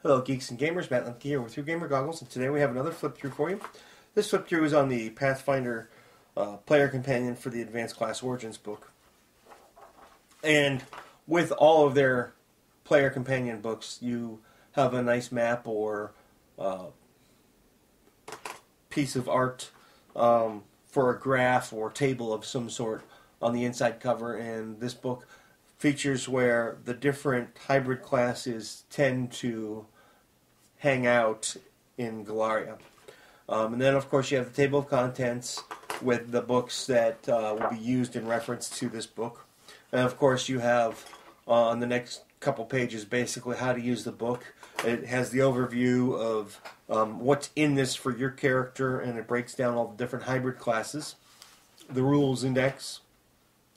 Hello geeks and gamers, Matt Lemke here with your gamer goggles, and today we have another flip through for you. This flip through is on the Pathfinder player companion for the Advanced Class Origins book. And with all of their player companion books, you have a nice map or piece of art for a graph or table of some sort on the inside cover, and this book features where the different hybrid classes tend to hang out in Galaria. And then, of course, you have the table of contents with the books that will be used in reference to this book. And, of course, you have on the next couple pages basically how to use the book. It has the overview of what's in this for your character, and it breaks down all the different hybrid classes, the rules index.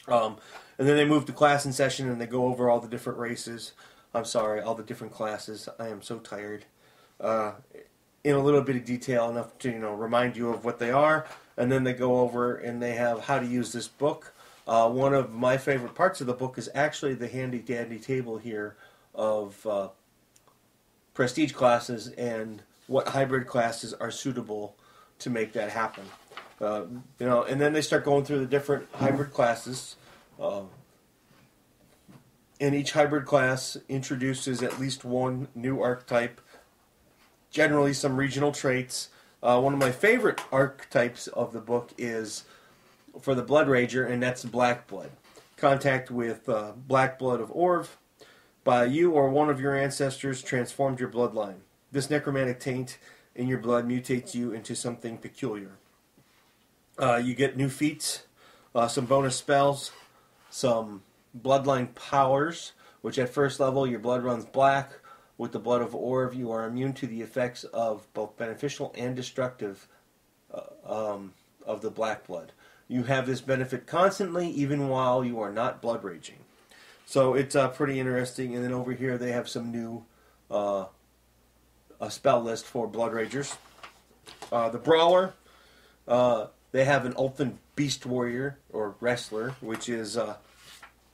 And then they move to class in session and they go over all the different races. I'm sorry, all the different classes. I am so tired. In a little bit of detail, enough to remind you of what they are, and then they go over and they have how to use this book. One of my favorite parts of the book is actually the handy dandy table here of prestige classes and what hybrid classes are suitable to make that happen. And then they start going through the different hybrid classes. And each hybrid class introduces at least one new archetype, generally some regional traits. One of my favorite archetypes of the book is for the Blood Rager, and that's Black Blood. Contact with Black Blood of Orv by you or one of your ancestors transformed your bloodline. This necromantic taint in your blood mutates you into something peculiar. You get new feats, some bonus spells, some bloodline powers, which at first level your blood runs black. With the blood of Orv, you are immune to the effects of both beneficial and destructive of the black blood. You have this benefit constantly, even while you are not blood raging. So it's pretty interesting. And then over here they have some new a spell list for blood ragers. The Brawler, they have an Ultimate Beast Warrior or Wrestler, which is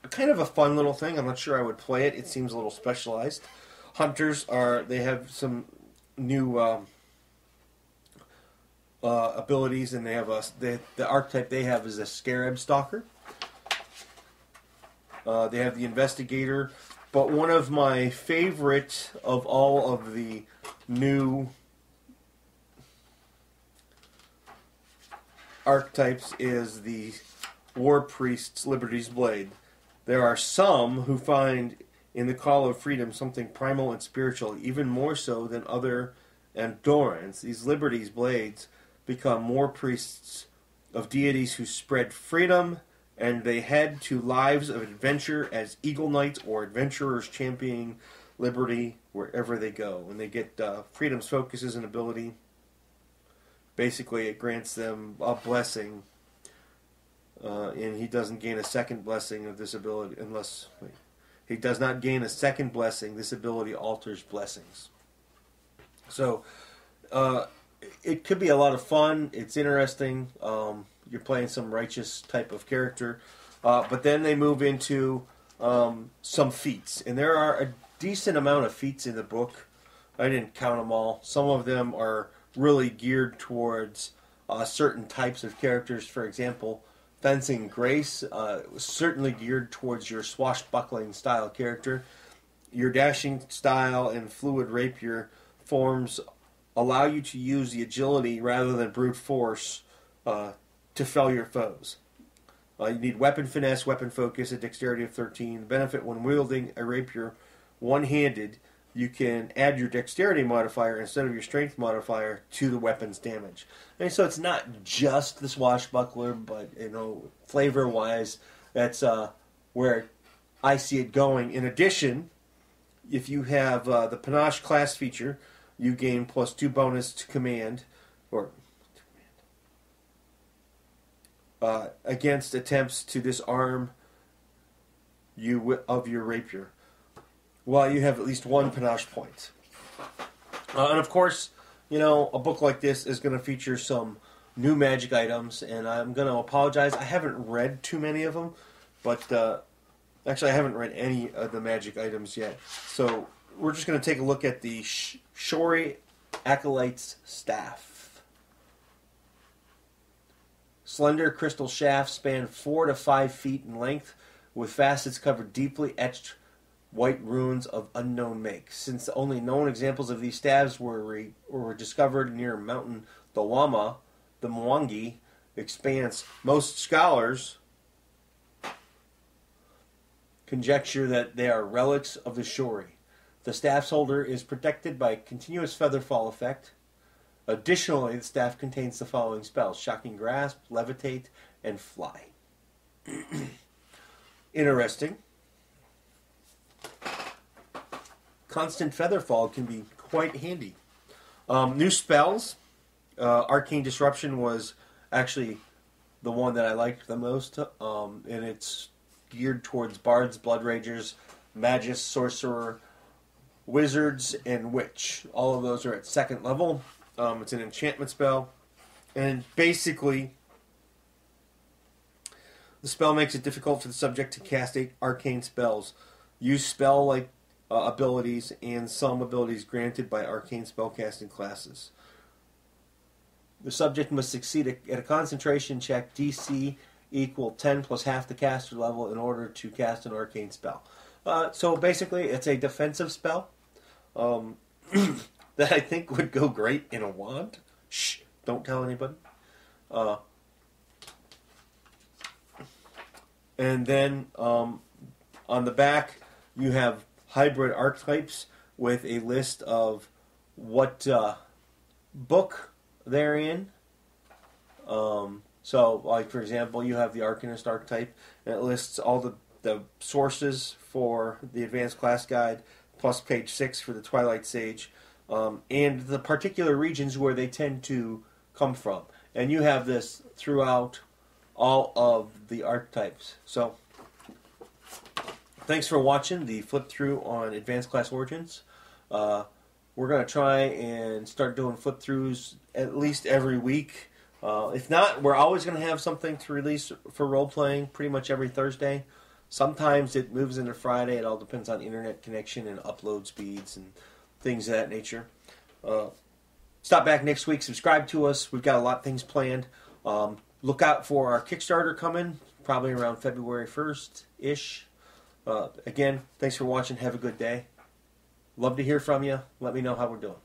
kind of a fun little thing. I'm not sure I would play it. It seems a little specialized. Hunters they have some new abilities, and they have the archetype they have is a Scarab Stalker. They have the Investigator, but one of my favorite of all of the new archetypes is the War Priest's Liberty's Blade. There are some who find in the Call of Freedom something primal and spiritual, even more so than other Andorans. These Liberty's Blades become war priests of deities who spread freedom, and they head to lives of adventure as Eagle Knights or adventurers championing liberty wherever they go. And they get freedom's focus as an ability. Basically, it grants them a blessing, and he doesn't gain a second blessing of this ability unless... He does not gain a second blessing. This ability alters blessings. So, it could be a lot of fun. It's interesting. You're playing some righteous type of character. But then they move into some feats. And there are a decent amount of feats in the book. I didn't count them all. Some of them are really geared towards certain types of characters. For example, Fencing Grace was certainly geared towards your swashbuckling style character. Your dashing style and fluid rapier forms allow you to use the agility rather than brute force to fell your foes. You need weapon finesse, weapon focus, a dexterity of 13. The benefit when wielding a rapier one-handed, you can add your dexterity modifier instead of your strength modifier to the weapon's damage. And so it's not just the swashbuckler, but flavor-wise, that's where I see it going. In addition, if you have the Panache class feature, you gain +2 bonus to command, or against attempts to disarm you of your rapier, while you have at least one Panache point. And of course, a book like this is going to feature some new magic items, and I'm going to apologize. I haven't read too many of them, but actually I haven't read any of the magic items yet. So we're just going to take a look at the Shorey Acolytes staff. Slender crystal shafts span 4 to 5 feet in length, with facets covered deeply etched white runes of unknown make. Since the only known examples of these staves were discovered near Mountain Dawama, the Mwangi expanse, most scholars conjecture that they are relics of the Shorey. The staff's holder is protected by a continuous feather fall effect. Additionally, the staff contains the following spells: Shocking Grasp, Levitate, and Fly. Interesting. Constant feather fall can be quite handy. New spells. Arcane Disruption was actually the one that I liked the most, and it's geared towards bards, blood ragers, magus, sorcerer, wizards, and witch. All of those are at 2nd level. It's an enchantment spell, and basically the spell makes it difficult for the subject to cast 8 arcane spells, use spell-like abilities, and some abilities granted by arcane spellcasting classes. The subject must succeed at a concentration check DC equal 10 plus half the caster level in order to cast an arcane spell. So basically, it's a defensive spell that I think would go great in a wand. Shh, don't tell anybody. And then on the back, you have hybrid archetypes with a list of what book they're in. So, like, for example, you have the Arcanist archetype, and it lists all the sources for the Advanced Class Guide, plus page 6 for the Twilight Sage, and the particular regions where they tend to come from. And you have this throughout all of the archetypes. So, thanks for watching the flip through on Advanced Class Origins. We're going to try and start doing flip throughs at least every week. If not, we're always going to have something to release for role-playing pretty much every Thursday. Sometimes it moves into Friday. It all depends on internet connection and upload speeds and things of that nature. Stop back next week. Subscribe to us. We've got a lot of things planned. Look out for our Kickstarter coming, probably around February 1st-ish. Again, thanks for watching. Have a good day. Love to hear from you. Let me know how we're doing.